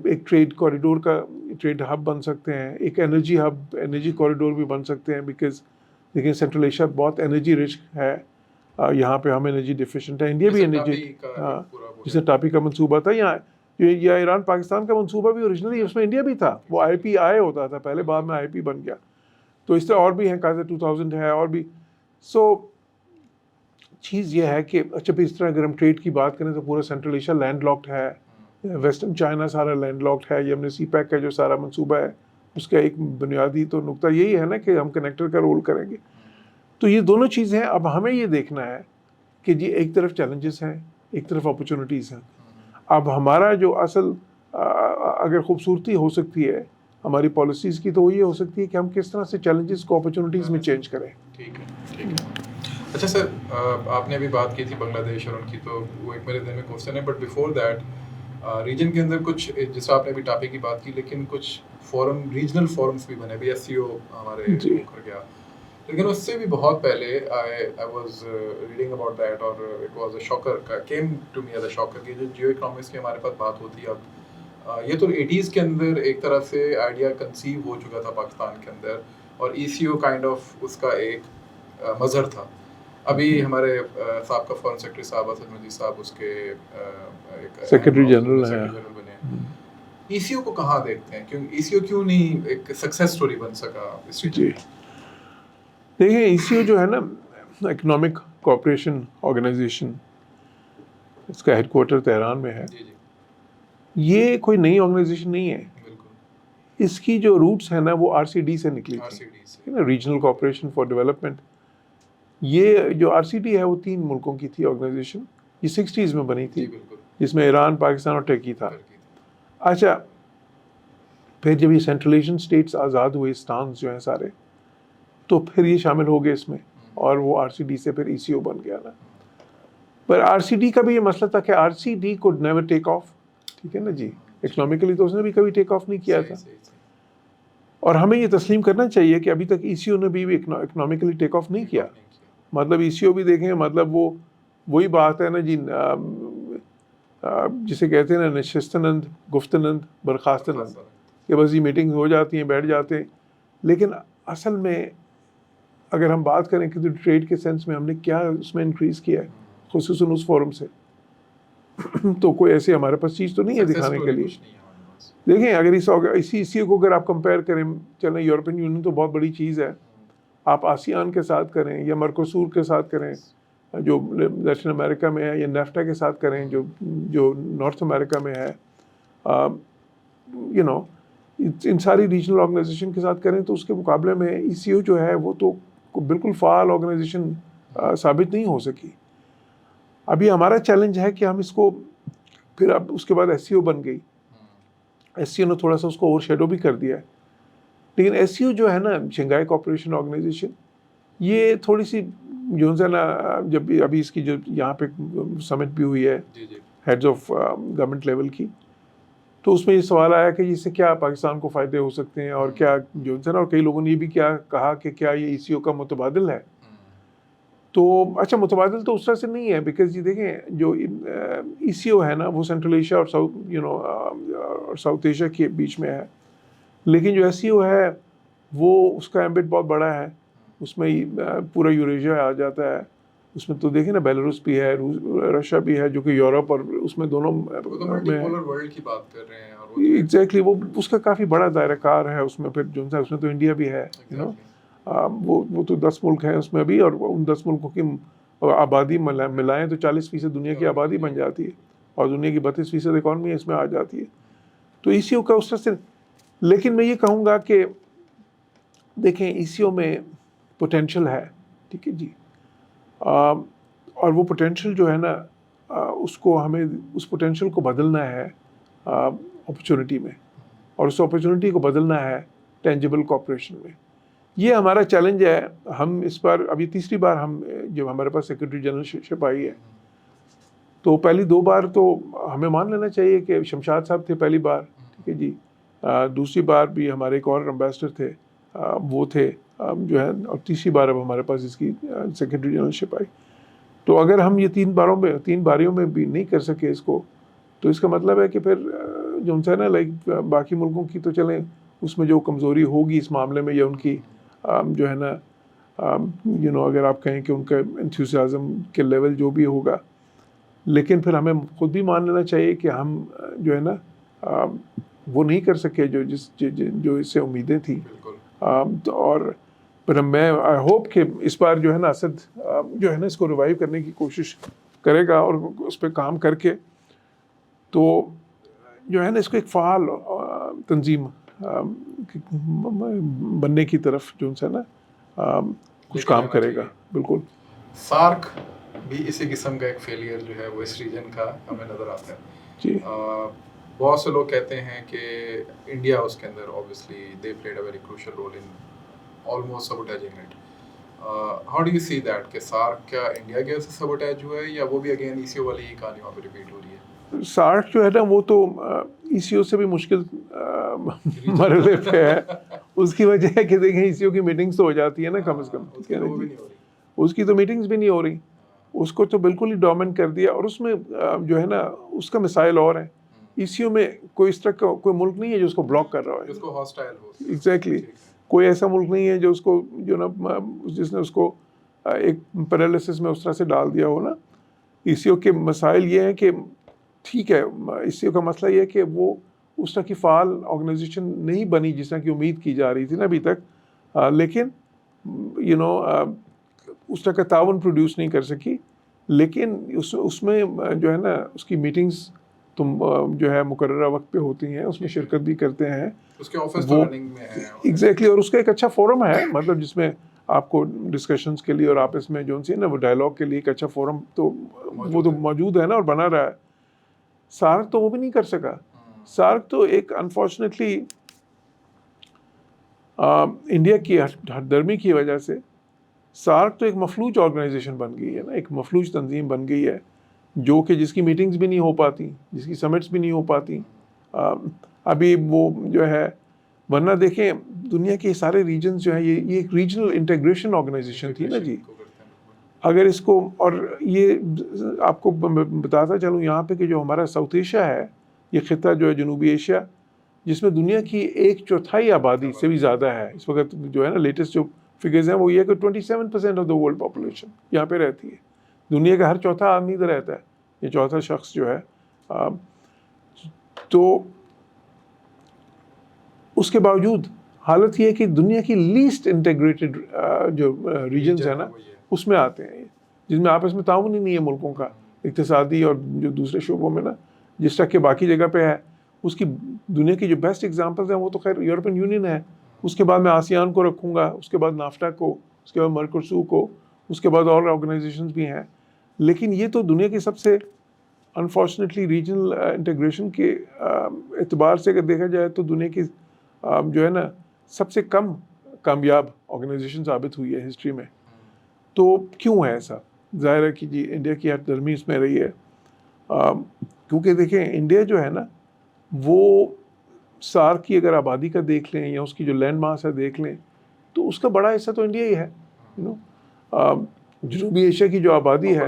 ایک ٹریڈ کوریڈور کا ٹریڈ ہب بن سکتے ہیں, ایک انرجی ہب انرجی کوریڈور بھی بن سکتے ہیں. بیکاز دیکھیں سینٹرل ایشیا بہت انرجی رچ ہے, یہاں پہ ہم انرجی ڈیفیشینٹ ہے, انڈیا بھی انرجی, جسے ٹاپی کا منصوبہ تھا یہاں, یا ایران پاکستان کا منصوبہ بھی اوریجنلی اس میں انڈیا بھی تھا, وہ IPI ہوتا تھا پہلے, بعد میں IP بن گیا. تو اس طرح اور بھی ہیں, کازا 2000 ہے اور بھی. سو چیز یہ ہے کہ اچھا پھر اس طرح اگر ہم ٹریڈ کی بات کریں تو پورا سینٹرل ایشیا لینڈ لاکڈ ہے, ویسٹرن چائنا سارا لینڈ لاکڈ ہے. یہ ہم نے CPEC کا جو سارا منصوبہ ہے اس کا ایک بنیادی تو نقطہ یہی ہے نا کہ ہم کنیکٹر کا رول کریں گے. تو یہ دونوں چیزیں ہیں. اب ہمیں یہ دیکھنا ہے کہ جی ایک طرف چیلنجز ہیں, ایک طرف اپرچونیٹیز ہیں. اب ہمارا جو اصل اگر خوبصورتی ہو سکتی ہے ہماری پالیسیز کی تو وہ یہ ہو سکتی ہے کہ ہم کس طرح سے چیلنجز کو اپرچونیٹیز میں چینج کریں. ٹھیک ہے. اچھا سر, آپ نے ابھی بات کی تھی بنگلہ دیش اور ان کی, تو وہ ایک میرے ذہن میں کوشچن ہے, بٹ بیفور دیٹ ریجن کے اندر کچھ, جس آپ نے ابھی ٹاپک کی بات کی, لیکن کچھ فورم ریجنل فورمس بھی بنے, SCO ہمارے کر گیا, لیکن اس سے بھی بہت پہلے I was reading about that, اور it was a shocker, came to me as a shocker کہ جو جیو اکنامکس کی ہمارے پاس بات ہوتی ہے اب, یہ تو 80s کے اندر ایک طرح سے آئیڈیا کنسیو ہو چکا تھا پاکستان کے اندر, اور ECO کائنڈ آف اس کا ایک مظہر تھا. ابھی ہمارے سابقہ فارن سیکرٹری صاحب اسد مجید صاحب اس کے سیکرٹری جنرل ہیں. بنے. ECO کو کہاں دیکھتے ہیں, ECO کیوں نہیں ایک سکسیس سٹوری بن سکا اس جی دیکھیں ECO جو ہے نا اکنامک کوآپریشن آرگنائزیشن, اس کا ہیڈ کوارٹر تہران میں ہے. یہ کوئی نئی آرگنائزیشن نہیں ہے. اس کی جو روٹس ہیں نا وہ RCD سے نکلی تھی, ریجنل کوآپریشن فار ڈیولپمنٹ. یہ جو RCD ہے وہ 3 ملکوں کی تھی آرگنائزیشن, یہ 60s میں بنی تھی, جس میں ایران, پاکستان اور ٹرکی تھا. اچھا پھر جب یہ سینٹرل ایشین اسٹیٹس آزاد ہوئے, اسٹانس جو ہیں سارے, تو پھر یہ شامل ہو گئے اس میں, اور وہ RCD سے پھر ECO بن گیا نا. پر RCD کا بھی یہ مسئلہ تھا کہ RCD could never take off, ٹھیک ہے نا جی, اکنامکلی تو اس نے بھی کبھی ٹیک آف نہیں کیا تھا. اور ہمیں یہ تسلیم کرنا چاہیے کہ ابھی تک ECO نے بھی اکنامکلی ٹیک آف نہیں کیا. مطلب ECO بھی دیکھیں, مطلب وہی بات ہے نا جی, جسے کہتے ہیں نا نشستنند گفتنند برخاستنند, کہ بس یہ میٹنگ ہو جاتی ہیں, بیٹھ جاتے ہیں. لیکن اصل میں اگر ہم بات کریں کہ ٹریڈ کے سینس میں ہم نے کیا اس میں انکریز کیا ہے, خصوصاً اس فورم سے, تو کوئی ایسی ہمارے پاس چیز تو نہیں ہے دکھانے کے لیے. دیکھیں اگر اسی کو اگر آپ کمپیئر کریں, چلیں یورپین یونین تو بہت بڑی چیز ہے, آپ آسیان کے ساتھ کریں یا مرکوسور کے ساتھ کریں جو لیٹن امریکہ میں ہے, یا نیفٹا کے ساتھ کریں جو نارتھ امریکہ میں ہے, ان ساری ریجنل آرگنائزیشن کے ساتھ کریں, تو اس کے مقابلے میں ECO جو ہے وہ تو بالکل فعال آرگنائزیشن ثابت نہیں ہو سکی. ابھی ہمارا چیلنج ہے کہ ہم اس کو پھر اب اس کے بعد SCO بن گئی, SCO نے تھوڑا سا اس کو اوور شیڈو بھی کر دیا ہے. لیکن SCO جو ہے نا, شنگھائی کوآپریشن آرگنائزیشن, یہ تھوڑی سی جو ہے نا, جب ابھی اس کی جو یہاں پہ سمٹ بھی ہوئی ہے ہیڈز آف گورنمنٹ لیول کی, تو اس میں یہ سوال آیا کہ اس سے کیا پاکستان کو فائدے ہو سکتے ہیں, اور کیا جو ہے نا, اور کئی لوگوں نے یہ بھی کیا کہا کہ کیا یہ ECO کا متبادل ہے. تو اچھا, متبادل تو اس طرح سے نہیں ہے, بیکاز یہ دیکھیں جو ECO ہے نا وہ سینٹرل ایشیا اور ساؤتھ ایشیا کے بیچ میں ہے, لیکن جو SCO ہے وہ اس کا ایمبٹ بہت بڑا ہے, اس میں پورا یوریشیا آ جاتا ہے. اس میں تو دیکھیں نا بیلاروس بھی ہے, رشیا بھی ہے, جو کہ یورپ اور اس میں دونوں میں ایگزیکٹلی وہ اس کا کافی بڑا دائرہ کار ہے. اس میں پھر جو ہے اس میں تو انڈیا بھی ہے, وہ تو 10 ملک ہیں اس میں بھی, اور ان 10 ملکوں کی آبادی ملائیں تو 40% دنیا کی آبادی بن جاتی ہے, اور دنیا کی 32% اکانومی اس میں آ جاتی ہے. تو ECO کا اس طرح سے, لیکن میں یہ کہوں گا کہ دیکھیں ECO میں پوٹینشل ہے, ٹھیک ہے جی, اور وہ پوٹینشل جو ہے نا, اس کو ہمیں اس پوٹینشل کو بدلنا ہے اپرچونٹی میں, اور اس اپرچونٹی کو بدلنا ہے ٹینجیبل کوآپریشن میں. یہ ہمارا چیلنج ہے. ہم اس بار ابھی تیسری بار ہم جب ہمارے پاس سیکرٹری جنرلشپ آئی ہے, تو پہلی 2 بار تو ہمیں مان لینا چاہیے کہ شمشاد صاحب تھے پہلی بار, ٹھیک ہے جی, دوسری بار بھی ہمارے ایک اور امبیسڈر تھے, وہ تھے جو ہے, اور تیسری بار اب ہمارے پاس اس کی سیکرٹری جنرلشپ آئی. تو اگر ہم یہ 3 باریوں میں بھی نہیں کر سکے اس کو, تو اس کا مطلب ہے کہ پھر جو ہے نا لائک باقی ملکوں کی تو چلیں اس میں جو کمزوری ہوگی اس معاملے میں, یا ان کی جو ہے نا اگر آپ کہیں کہ ان کا انتھوسیازم کے لیول جو بھی ہوگا, لیکن پھر ہمیں خود بھی مان لینا چاہیے کہ ہم جو ہے نا وہ نہیں کر سکے جو اس سے امیدیں تھیں. اور پھر میں آئی ہوپ کہ اس بار جو ہے نا اسد جو ہے نا اس کو ریوائیو کرنے کی کوشش کرے گا, اور اس پہ کام کر کے تو جو ہے نا اس کو ایک فعال تنظیم بننے کی طرف جو ہے نا کچھ کام کرے گا. بالکل. سارک بھی اسی قسم کا ایک فیلئر جو ہے وہ اس ریجن کا ہمیں نظر آتا ہے جی. بہت سے لوگ کہتے ہیں کہ انڈیا اس کے اندر obviously they played a very crucial role in almost sabotaging it. How do you see that کہ سارک کیا انڈیا کے وجہ سے سبوٹیج ہوا ہے, یا وہ بھی اگین ECO والی ہی کہانی وہاں پہ ریپیٹ ہو رہی ہے؟ سارک جو ہے نا وہ تو ECO سے بھی مشکل مرحلے پہ ہے. اس کی وجہ ہے کہ دیکھیں ECO کی میٹنگز تو ہو جاتی ہے نا کم از کم, اس کی تو میٹنگز بھی نہیں ہو رہی, اس کو تو بالکل ہی ڈومنٹ کر دیا. اور اس میں جو ہے نا اس کا مسائل اور ہیں. ECO میں کوئی اس طرح کا کوئی ملک نہیں ہے جو اس کو بلاک کر رہا ہے, جس کو ہاسٹائل ہو. ایگزیکٹلی. کوئی ایسا ملک نہیں ہے جو اس کو جو نا جس نے اس کو ایک پیرالسس میں اس طرح سے ڈال دیا ہو نا. ECO کے مسائل یہ ہیں کہ ٹھیک ہے, ECO کا مسئلہ یہ ہے کہ وہ اس طرح کی فعال آرگنائزیشن نہیں بنی جس طرح کی امید کی جا رہی تھی نا ابھی تک, لیکن اس طرح کا تعاون پروڈیوس نہیں کر سکی. لیکن اس میں جو ہے نا اس کی میٹنگز تم جو ہے مقررہ وقت پہ ہوتی ہیں, اس میں شرکت بھی کرتے ہیں, اس کے آفس تو رننگ میں ہے. ایگزیکٹلی. اور اس کا ایک اچھا فورم ہے, مطلب جس میں آپ کو ڈسکشنز کے لیے اور آپس میں جو سی نا وہ ڈائلاگ کے لیے ایک اچھا فورم تو وہ تو موجود ہے نا, اور بنا رہا ہے. سارک تو وہ بھی نہیں کر سکا. سارک تو ایک انفارچونیٹلی انڈیا کی ہٹ درمی کی وجہ سے سارک تو ایک مفلوج آرگنائزیشن بن گئی ہے نا, ایک مفلوج تنظیم بن گئی ہے, جو کہ جس کی میٹنگز بھی نہیں ہو پاتی, جس کی سمٹس بھی نہیں ہو پاتی. ابھی وہ جو ہے, ورنہ دیکھیں دنیا کے سارے ریجنز جو ہیں یہ ایک ریجنل انٹیگریشن آرگنائزیشن تھی نا جی. اگر اس کو اور یہ آپ کو بتاتا چلوں یہاں پہ کہ جو ہمارا ساؤتھ ایشیا ہے یہ خطہ جو ہے جنوبی ایشیا جس میں دنیا کی 1/4 آبادی سے بھی زیادہ ہے اس وقت جو ہے نا لیٹسٹ جو فگرز ہیں وہ یہ کہ 27% آف دا ورلڈ پاپولیشن یہاں پہ رہتی ہے. دنیا کا ہر چوتھا آدمی ادھر رہتا ہے یہ چوتھا شخص جو ہے. تو اس کے باوجود حالت یہ ہے کہ دنیا کی لیسٹ انٹیگریٹڈ جو ریجنز ہیں نا اس میں آتے ہیں جس میں آپس میں تعاون ہی نہیں ہے ملکوں کا اقتصادی اور جو دوسرے شعبوں میں نا جس طرح کہ باقی جگہ پہ ہے. اس کی دنیا کی جو بیسٹ ایگزامپلز ہیں وہ تو خیر یورپین یونین ہے. اس کے بعد میں آسیان کو رکھوں گا, اس کے بعد نافٹا کو, اس کے بعد مرکوسور کو, اس کے بعد اور آرگنائزیشنز بھی ہیں. لیکن یہ تو دنیا کی سب سے انفارچونیٹلی ریجنل انٹیگریشن کے اعتبار سے اگر دیکھا جائے تو دنیا کی جو ہے نا سب سے کم کامیاب آرگنائزیشن ثابت ہوئی ہے ہسٹری میں. تو کیوں ہے ایسا؟ ظاہر ہے کہ جی انڈیا کی ہر درمی اس میں رہی ہے, کیونکہ دیکھیں انڈیا جو ہے نا وہ سارک کی اگر آبادی کا دیکھ لیں یا اس کی جو لینڈ ماس ہے دیکھ لیں تو اس کا بڑا حصہ تو انڈیا ہی ہے. جنوبی ایشیا کی جو آبادی ہے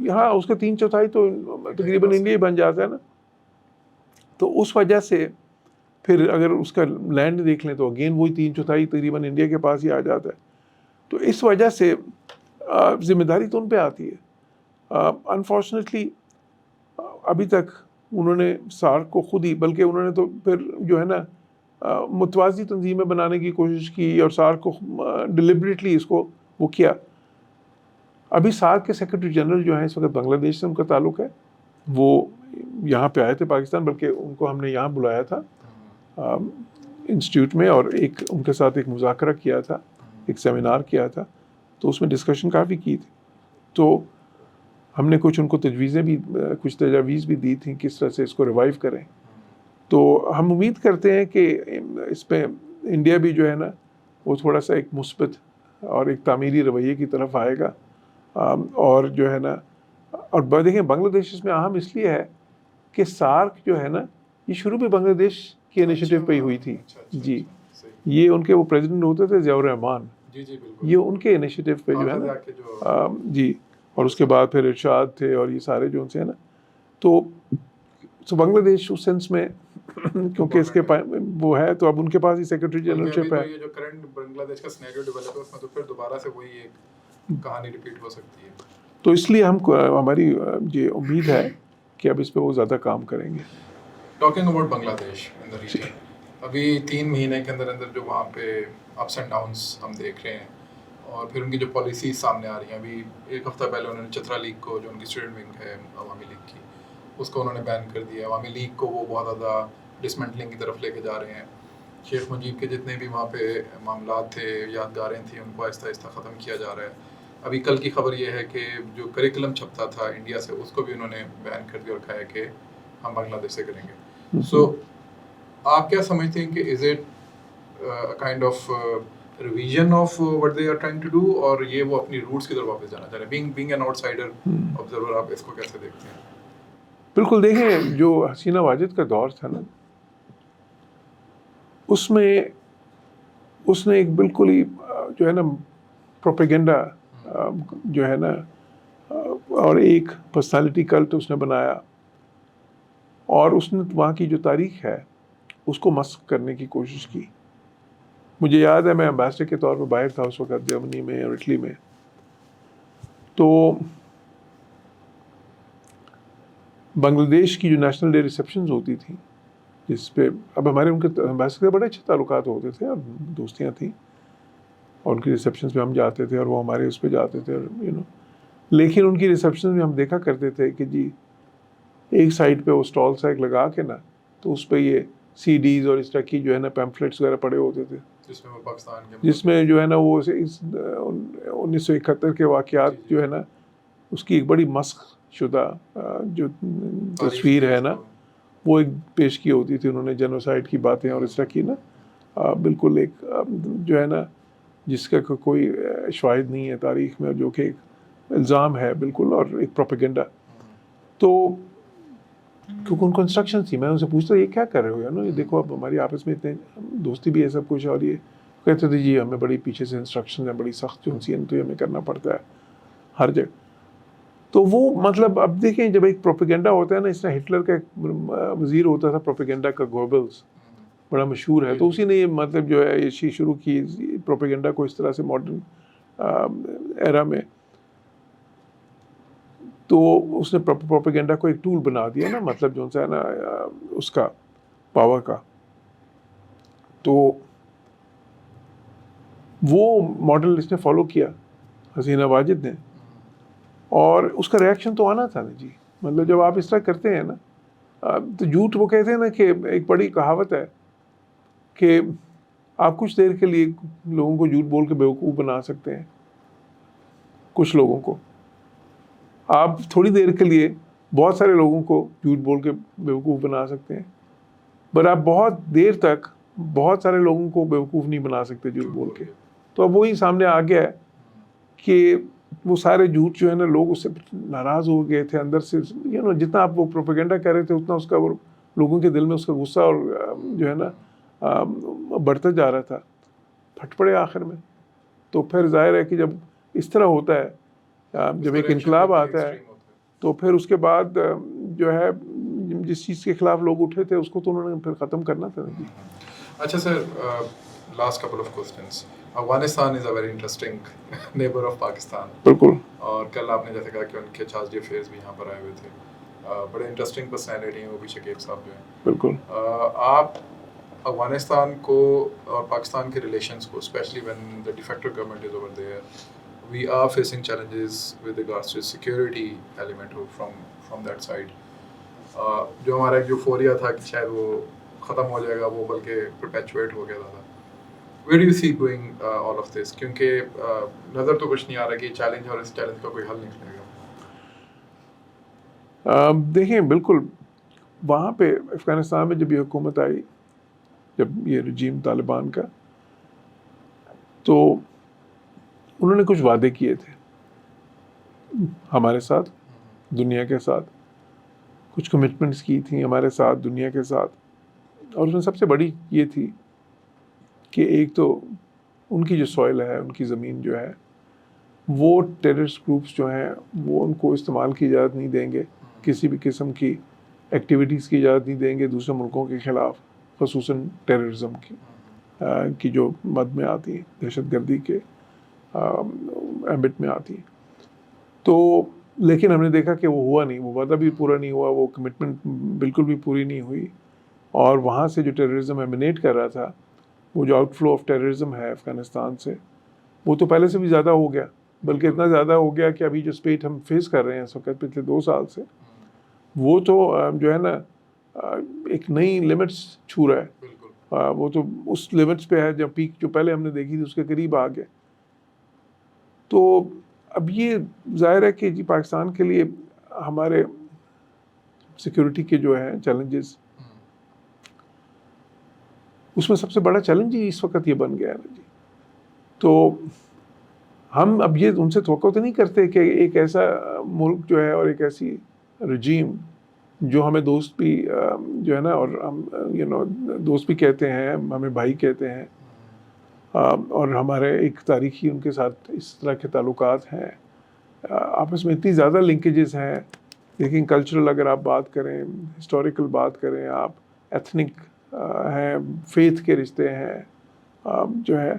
ہاں اس کا 3/4 تو تقریباً انڈیا ہی بن جاتا ہے نا. تو اس وجہ سے پھر اگر اس کا لینڈ دیکھ لیں تو اگین وہی 3/4 تقریباً انڈیا کے پاس ہی آ جاتا ہے. تو اس وجہ سے ذمہ داری تو ان پہ آتی ہے. انفارچونیٹلی ابھی تک انہوں نے سارک کو خود ہی بلکہ انہوں نے تو پھر جو ہے نا متوازی تنظیمیں بنانے کی کوشش کی اور سارک کو ڈیلیبریٹلی اس کو وہ کیا. ابھی سارک کے سیکرٹری جنرل جو ہیں اس وقت بنگلہ دیش سے ان کا تعلق ہے, وہ یہاں پہ آئے تھے پاکستان, بلکہ ان کو ہم نے یہاں بلایا تھا انسٹیٹیوٹ میں اور ایک ان کے ساتھ ایک مذاکرہ کیا تھا, ایک سیمینار کیا تھا. تو اس میں ڈسکشن کافی کی تھی. تو ہم نے کچھ ان کو کچھ تجاویز بھی دی تھیں کس طرح سے اس کو ریوائیو کریں. تو ہم امید کرتے ہیں کہ اس پہ انڈیا بھی جو ہے نا وہ تھوڑا سا ایک مثبت اور ایک تعمیری رویے کی طرف آئے گا. اور جو ہے نا اور دیکھیں بنگلہ دیش اس میں اہم اس لیے ہے کہ سارک جو ہے نا یہ شروع میں بنگلہ دیش کی انیشیٹو پہ ہی ہوئی تھی جی. یہ ان کے وہ پریزیڈنٹ ہوتے تھے ضیاء الرحمان, یہ ان کے انیشیٹو پہ جو ہے نا جی. اور اس کے بعد پھر ارشاد تھے اور یہ سارے جو ان سے ہے نا تو بنگلہ دیش اس سینس میں کیونکہ اس کے وہ ہے تو اب ان کے پاس ہی سیکرٹری جنرلشپ ہے. یہ جو کرنٹ بنگلہ دیش کا سینیریو ڈیولپ ہے اس میں تو پھر دوبارہ سے وہی ایک کہانی ریپیٹ ہو سکتی ہے. تو اس لیے ہماری یہ امید ہے کہ اب اس پہ وہ زیادہ کام کریں گے. ٹاکنگ اباؤٹ بنگلہ دیش ان دا ریجن, ابھی 3 مہینے کے اندر جو وہاں پہ اپس اینڈ ڈاؤنس ہم دیکھ رہے ہیں اور پھر ان کی جو پالیسیز سامنے آ رہی ہیں. ابھی 1 ہفتہ پہلے انہوں نے چترا لیگ کو جو ان کی اسٹوڈنٹ ونگ ہے عوامی لیگ کی اس کو انہوں نے بین کر دیا. عوامی لیگ کو وہ بہت زیادہ ڈسمنٹلنگ کی طرف لے کے جا رہے ہیں. شیخ مجیب کے جتنے بھی وہاں پہ معاملات تھے یادگاریں تھیں ان کو آہستہ آہستہ ختم کیا جا رہا ہے. ابھی کل کی خبر یہ ہے کہ جو کریکولم چھپتا تھا انڈیا سے اس کو بھی انہوں نے بین کر دیا اور کہا ہے کہ ہم بنگلہ دیش سے کریں گے. سو آپ کیا سمجھتے ہیں کہ is it kind of revision of what they are trying to do اور یہ وہ اپنی روٹس کی طرف واپس جانا چاہ رہے ہیں being an out cider observer, آپ اس کو کیسے دیکھتے ہیں؟ بالکل دیکھیں جو حسینہ واجد کا دور تھا نا اس میں اس نے ایک بالکل ہی جو ہے نا پروپیگنڈا جو ہے نا اور ایک پرسنالٹی کلٹ اس نے بنایا اور اس نے وہاں کی جو تاریخ ہے اس کو مسخ کرنے کی کوشش کی. مجھے یاد ہے میں ایمبیسڈر کے طور پہ باہر تھا اس وقت جرمنی میں اور اٹلی میں. تو بنگلہ دیش کی جو نیشنل ڈے ریسیپشنز ہوتی تھیں جس پہ اب ہمارے ان کے ایمبیسڈر کے بڑے اچھے تعلقات ہوتے تھے اور دوستیاں تھیں اور ان کی ریسیپشنز پہ ہم جاتے تھے اور وہ ہمارے اس پہ جاتے تھے لیکن ان کی ریسیپشنز میں ہم دیکھا کرتے تھے کہ جی ایک سائڈ پہ وہ اسٹال سا ایک لگا کے نا تو اس پہ یہ سی ڈیز اور اس طرح کی جو ہے نا پیمفلیٹس وغیرہ پڑے ہوتے تھے جس میں جو ہے نا وہ 1971 کے واقعات جو ہے نا اس کی ایک بڑی مسخ شدہ جو تصویر ہے نا وہ ایک پیش کی ہوتی تھی انہوں نے جینوسائیڈ کی باتیں اور اس طرح کی نا بالکل ایک جو ہے نا جس کا کوئی شواہد نہیں ہے تاریخ میں جو کہ ایک الزام ہے بالکل اور ایک پروپیگنڈا. تو کیونکہ ان کو انسٹرکشن تھی. میں ان سے پوچھتا یہ کیا کر رہے ہو یار, یہ دیکھو اب ہماری آپس میں اتنے دوستی بھی ہے سب کچھ, اور یہ کہتے تھے جی ہمیں بڑی پیچھے سے انسٹرکشن ہے, بڑی سخت جو سی تو ہمیں کرنا پڑتا ہے ہر جگہ. تو وہ مطلب اب دیکھیں جب ایک پروپیگنڈا ہوتا ہے نا, اس طرح ہٹلر کا ایک وزیر ہوتا تھا پروپیگنڈا کا, گوبلز, بڑا مشہور ہے, تو اسی نے یہ مطلب جو ہے یہ شروع کی پروپیگنڈا کو اس طرح سے ماڈرن ایرا میں. تو اس نے پروپیگنڈا کو ایک ٹول بنا دیا نا, مطلب جو ہے نا اس کا پاور کا. تو وہ ماڈل اس نے فالو کیا حسینہ واجد نے, اور اس کا ریاکشن تو آنا تھا نا جی. مطلب جب آپ اس طرح کرتے ہیں نا, تو جھوٹ وہ کہتے ہیں نا کہ ایک بڑی کہاوت ہے کہ آپ کچھ دیر کے لیے لوگوں کو جھوٹ بول کے بیوقوف بنا سکتے ہیں, کچھ لوگوں کو آپ تھوڑی دیر کے لیے بہت سارے لوگوں کو جھوٹ بول کے بیوقوف بنا سکتے ہیں, پر آپ بہت دیر تک بہت سارے لوگوں کو بیوقوف نہیں بنا سکتے جھوٹ بول کے. تو اب وہی سامنے آ گیا ہے کہ وہ سارے جھوٹ جو ہے نا, لوگ اس سے ناراض ہو گئے تھے اندر سے. جتنا آپ وہ پروپیگنڈا کر رہے تھے اتنا اس کا لوگوں کے دل میں اس کا غصہ اور جو ہے نا بڑھتا جا رہا تھا. پھٹ پڑے آخر میں. تو پھر ظاہر ہے کہ جب اس طرح ہوتا ہے, جب ایک انقلاب آتا ہے, تو پھر اس کے بعد جو ہے جس چیز کے خلاف لوگ اٹھے تھے اس کو تو انہوں نے پھر ختم کرنا تھا. اچھا sir, last couple of questions. Afghanistan is a very interesting neighbour of Pakistan. بالکل. اور کل آپ نے جیسے کہا کہ ان کے چارج افیئرز بھی یہاں پر آئے ہوئے تھے, بڑے انٹرسٹنگ پرسنالٹی ہیں وہ بھی, شکیب صاحب جو ہیں. بالکل. آپ افغانستان کو اور پاکستان کے ریلیشنس کو, specially when the de facto government is over there, we are facing challenges with regards to security element from that side. جو ہمارا ایک یوفوریا تھا کہ شاید وہ ختم ہو جائے گا, وہ بلکہ پرپیچویٹ ہو گیا تھا. Where do you see going all of this, کیونکہ نظر تو کچھ نہیں آ رہا کہ چیلنج اور اس چیلنج کا کوئی حل نکلے گا. دیکھیں بالکل وہاں پہ افغانستان میں جب یہ حکومت آئی, جب یہ رجیم طالبان کا, تو انہوں نے کچھ وعدے کیے تھے ہمارے ساتھ, دنیا کے ساتھ, کچھ کمٹمنٹس کی تھیں ہمارے ساتھ دنیا کے ساتھ. اور اس میں سب سے بڑی یہ تھی کہ ایک تو ان کی جو سوئل ہے, ان کی زمین جو ہے, وہ ٹیررسٹ گروپس جو ہیں وہ ان کو استعمال کی اجازت نہیں دیں گے, کسی بھی قسم کی ایکٹیویٹیز کی اجازت نہیں دیں گے دوسرے ملکوں کے خلاف, خصوصاً ٹیررزم کی جو مد میں آتی ہیں, دہشت گردی کے ایمبٹ میں آتی ہیں. تو لیکن ہم نے دیکھا کہ وہ ہوا نہیں, وہ وعدہ بھی پورا نہیں ہوا, وہ کمٹمنٹ بالکل بھی پوری نہیں ہوئی. اور وہاں سے جو ٹیررزم ایمینیٹ کر رہا تھا, وہ جو آؤٹ فلو آف ٹیررزم ہے افغانستان سے, وہ تو پہلے سے بھی زیادہ ہو گیا, بلکہ اتنا زیادہ ہو گیا کہ ابھی جو اسپیٹ ہم فیس کر رہے ہیں اس وقت پچھلے 2 سال سے, وہ تو جو ہے نا ایک نئی لمٹس چھو رہا ہے. وہ تو اس لمٹس پہ ہے جب پیک جو پہلے ہم نے دیکھی تھی اس کے قریب آ گیا. تو اب یہ ظاہر ہے کہ جی پاکستان کے لیے ہمارے سیکورٹی کے جو ہیں چیلنجز, اس میں سب سے بڑا چیلنج ہی اس وقت یہ بن گیا ہے نا جی. تو ہم اب یہ ان سے توقع تو نہیں کرتے کہ ایک ایسا ملک جو ہے اور ایک ایسی رجیم جو ہمیں دوست بھی جو ہے نا, اور ہم دوست بھی کہتے ہیں, ہمیں بھائی کہتے ہیں, اور ہمارے ایک تاریخی ان کے ساتھ اس طرح کے تعلقات ہیں, آپس میں اتنی زیادہ لنکیجز ہیں. لیکن کلچرل اگر آپ بات کریں, ہسٹوریکل بات کریں آپ, ایتھنک ہیں, فیتھ کے رشتے ہیں, جو ہے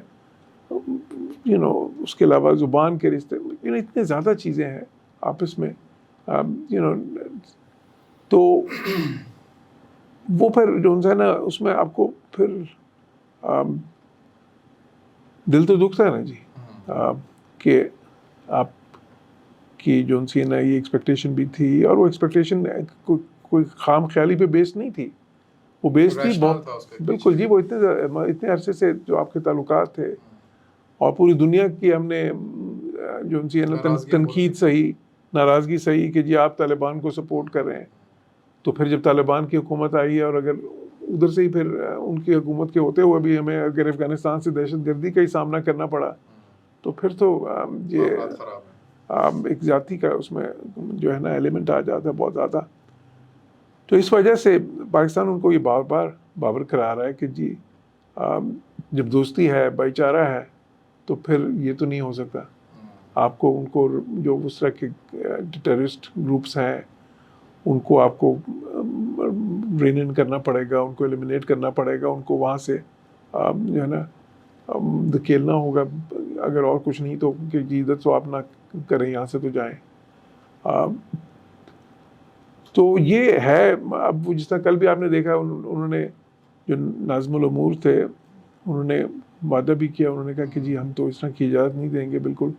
اس کے علاوہ زبان کے رشتے, اتنے زیادہ چیزیں ہیں آپس میں, تو وہ پھر جو ہے نا اس میں آپ کو پھر دل تو دکھتا ہے نا جی, کہ آپ کی جو سی نا یہ ایکسپیکٹیشن بھی تھی, اور وہ ایکسپیکٹیشن کوئی خام خیالی پہ بیس نہیں تھی, وہ بیس تھی بہت بالکل جی. وہ اتنے عرصے سے جو آپ کے تعلقات تھے, اور پوری دنیا کی ہم نے جو سی نا تنقید صحیح, ناراضگی صحیح کہ جی آپ طالبان کو سپورٹ کر رہے ہیں. تو پھر جب طالبان کی حکومت آئی ہے, اور اگر ادھر سے ہی پھر ان کی حکومت کے ہوتے ہوئے بھی ہمیں اگر افغانستان سے دہشت گردی کا ہی سامنا کرنا پڑا, تو پھر تو یہ ایک ذاتی کا اس میں جو ہے نا ایلیمنٹ آ جاتا ہے بہت زیادہ. تو اس وجہ سے پاکستان ان کو یہ بار بار باور کرا رہا ہے کہ جی جب دوستی ہے، بھائی چارہ ہے، تو پھر یہ تو نہیں ہو سکتا. آپ کو ان کو جو اس طرح کے ٹیررسٹ گروپس ہیں ان کو آپ کو رین ان کرنا پڑے گا، ان کو ایلیمینیٹ کرنا پڑے گا، ان کو وہاں سے جو ہے نا دھکیلنا ہوگا، اگر اور کچھ نہیں تو کہ جی ادھر تو آپ نہ کریں، یہاں سے تو جائیں. تو یہ ہے. اب جس طرح کل بھی آپ نے دیکھا انہوں نے جو ناظم الامور تھے انہوں نے وعدہ بھی کیا، انہوں نے کہا کہ جی ہم تو اس طرح کی اجازت نہیں دیں گے بالکل،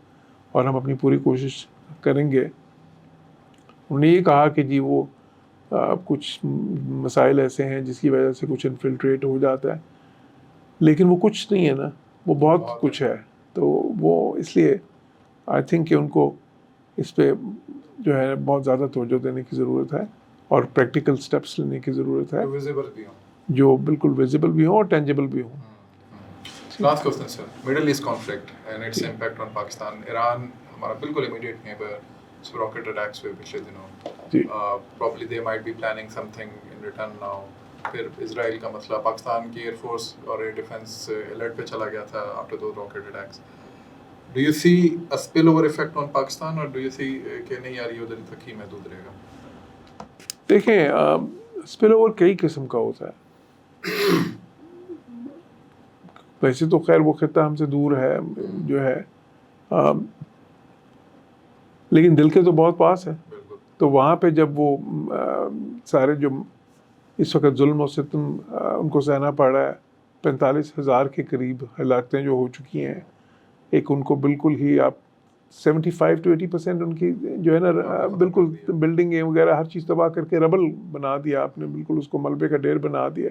اور ہم اپنی پوری کوشش کریں گے. انہوں نے یہ کہا کہ جی وہ کچھ مسائل ایسے ہیں جس کی وجہ سے کچھ انفلٹریٹ ہو جاتا ہے، لیکن وہ کچھ نہیں ہے نا، وہ بہت کچھ ہے. تو وہ اس لیے آئی تھنک کہ ان کو اس پہ جو ہے بہت زیادہ توجہ دینے کی ضرورت ہے اور پریکٹیکل سٹیپس لینے کی ضرورت ہے جو بالکل ویزیبل بھی ہوں اور ٹینجیبل بھی ہوں. Last question sir, middle east conflict and its impact on Pakistan. Iran ہمارا بالکل امیڈیٹ نیبر، راکٹ اٹیکس ہوئے پچھلے دنوں، probably they might be planning something in return now. پھر اسرائیل کا مسئلہ، پاکستان کی ایئر فورس اور ایئر ڈیفنس الرٹ پہ چلا گیا تھا after those rocket attacks. Do you see a spill over effect on Pakistan, اور ڈو یو سی کہ نہیں یار یہ ادھر تک ہی محدود رہے گا؟ دیکھیں اسپل اوور کئی قسم کا ہوتا ہے. ویسے تو خیر وہ خطہ ہم سے دور ہے جو ہے، لیکن دل کے تو بہت پاس ہے. تو وہاں پہ جب وہ سارے جو اس وقت ظلم و ستم ان کو سہنا پڑ رہا ہے، 45,000 کے قریب ہلاکتیں جو ہو چکی ہیں، ایک ان کو بالکل ہی آپ 75 to 80% ان کی جو ہے نا بالکل بلڈنگیں وغیرہ ہر چیز تباہ کر کے ربل بنا دیا آپ نے، بالکل اس کو ملبے کا ڈھیر بنا دیا.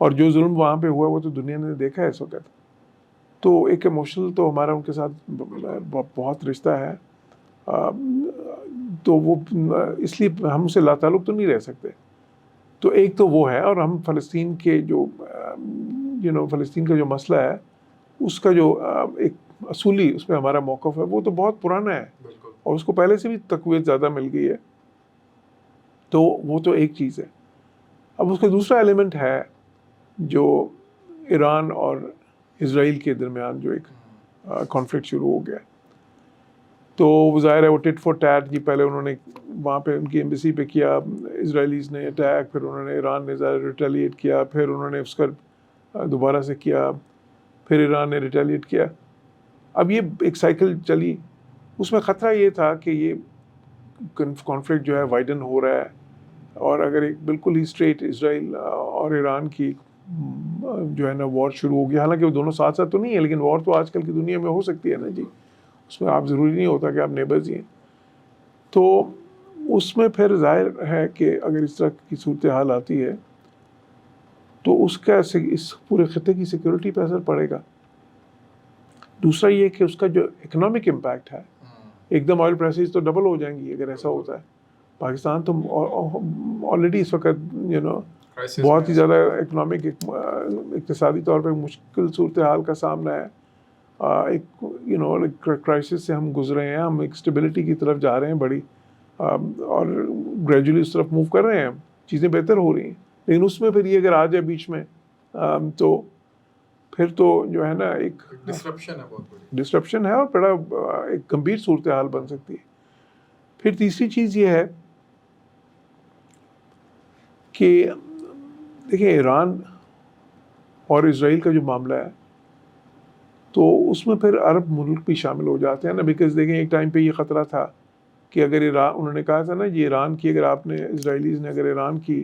اور جو ظلم وہاں پہ ہوا وہ تو دنیا نے دیکھا ہے اس وقت. تو ایک ایموشنل تو ہمارا ان کے ساتھ بہت رشتہ ہے. تو وہ اس لیے ہم اسے لا تعلق تو نہیں رہ سکتے. تو ایک تو وہ ہے، اور ہم فلسطین کے جو فلسطین کا جو مسئلہ ہے اس کا جو ایک اصولی اس میں ہمارا موقف ہے وہ تو بہت پرانا ہے، اور اس کو پہلے سے بھی تقویت زیادہ مل گئی ہے. تو وہ تو ایک چیز ہے. اب اس کا دوسرا ایلیمنٹ ہے جو ایران اور اسرائیل کے درمیان جو ایک کانفلکٹ شروع ہو گیا. تو ظاہر ہے وہ ٹٹ فور ٹیٹ کی، پہلے انہوں نے وہاں پہ ان کی ایمبیسی پہ کیا اسرائیلیز نے اٹیک، پھر انہوں نے ایران نے ظاہر ریٹیلیٹ کیا، پھر انہوں نے اس کا دوبارہ سے کیا، پھر ایران نے ریٹیلیٹ کیا. اب یہ ایک سائیکل چلی. اس میں خطرہ یہ تھا کہ یہ کانفلکٹ جو ہے وائڈن ہو رہا ہے، اور اگر ایک بالکل ہی اسٹریٹ اسرائیل اور ایران کی جو ہے نا وار شروع ہو گیا، حالانکہ وہ دونوں ساتھ ساتھ تو نہیں ہے، لیکن وار تو آج کل کی دنیا میں ہو سکتی ہے نا جی، اس میں آپ ضروری نہیں ہوتا کہ آپ نیبرز ہی ہیں. تو اس میں پھر ظاہر ہے کہ اگر اس طرح کی صورتحال آتی ہے تو اس کا اس پورے خطے کی سیکورٹی پہ اثر پڑے گا. دوسرا یہ کہ اس کا جو اکنامک امپیکٹ ہے، ایک دم آئل پرائسز تو ڈبل ہو جائیں گی اگر ایسا ہوتا ہے. پاکستان تو آلریڈی اس وقت بہت ہی زیادہ اکنامک اقتصادی طور پہ مشکل صورتحال کا سامنا ہے. ایک کرائسس سے ہم گزرے ہیں، ہم ایک اسٹیبلٹی کی طرف جا رہے ہیں بڑی، اور گریجولی اس طرف موو کر رہے ہیں، چیزیں بہتر ہو رہی ہیں. لیکن اس میں پھر یہ اگر آ جائے بیچ میں تو پھر تو جو ہے نا ایک ڈسرپشن ہے اور بڑا ایک گمبھیر صورتحال بن سکتی ہے. پھر تیسری چیز یہ ہے کہ دیکھیں ایران اور اسرائیل کا جو معاملہ ہے تو اس میں پھر عرب ملک بھی شامل ہو جاتے ہیں نا، بیکاز دیکھیں ایک ٹائم پہ یہ خطرہ تھا کہ اگر ایران، انہوں نے کہا تھا نا یہ ایران کی، اگر آپ نے اسرائیلیز نے اگر ایران کی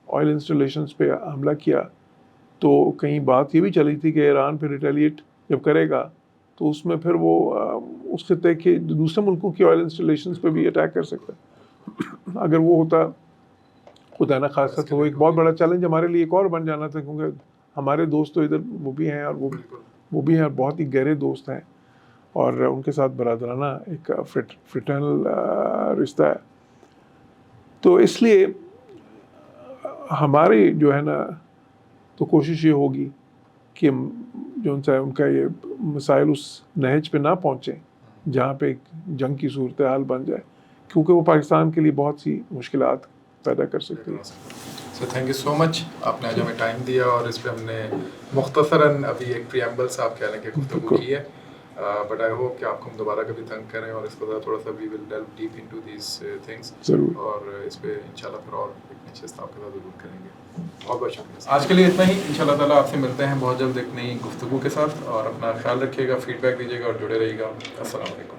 آئل انسٹالیشنز پہ حملہ کیا تو کہیں بات یہ بھی چلی تھی کہ ایران پھر ریٹیلیٹ جب کرے گا تو اس میں پھر وہ اس خطے کے دوسرے ملکوں کی آئل انسٹالیشنز پہ بھی اٹیک کر سکتا ہے. اگر وہ ہوتا خدا نہ خاصہ تو وہ ایک بہت بڑا چیلنج ہمارے لیے ایک اور بن جانا تھا، کیونکہ ہمارے دوست تو ادھر وہ بھی ہیں، اور وہ بھی ہیں اور بہت ہی گہرے دوست ہیں، اور ان کے ساتھ برادرانہ ایک فریٹرنل رشتہ ہے. تو اس لیے ہماری جو ہے نا تو کوشش یہ ہوگی کہ جو ان کا یہ مسائل اس نہج پہ نہ پہنچیں جہاں پہ ایک جنگ کی صورتحال بن جائے، کیونکہ وہ پاکستان کے لیے بہت سی مشکلات پیدا کر سکتی ہے. سو تھینک یو سو مچ، آپ نے آج ہمیں ٹائم دیا اور اس پہ ہم نے مختصراً ابھی ایک پریامبل سے آپ کہہ لیں کہ گفتگو کی ہے. بٹ آئی ہوپ کہ آپ کو ہم دوبارہ کبھی تنگ کریں اور اس کو تھوڑا سا we will delve deep into these things ضرور. اور اس پہ انشاءاللہ پھر اور ایک نشست آپ کے ساتھ ضرور کریں گے. بہت بہت شکریہ. آج کے لیے اتنا ہی. انشاءاللہ تعالیٰ آپ سے ملتے ہیں بہت جلد ایک نئی گفتگو کے ساتھ، اور اپنا خیال رکھیے گا، فیڈ بیک دیجیے گا اور جڑے رہیے گا. السلام علیکم.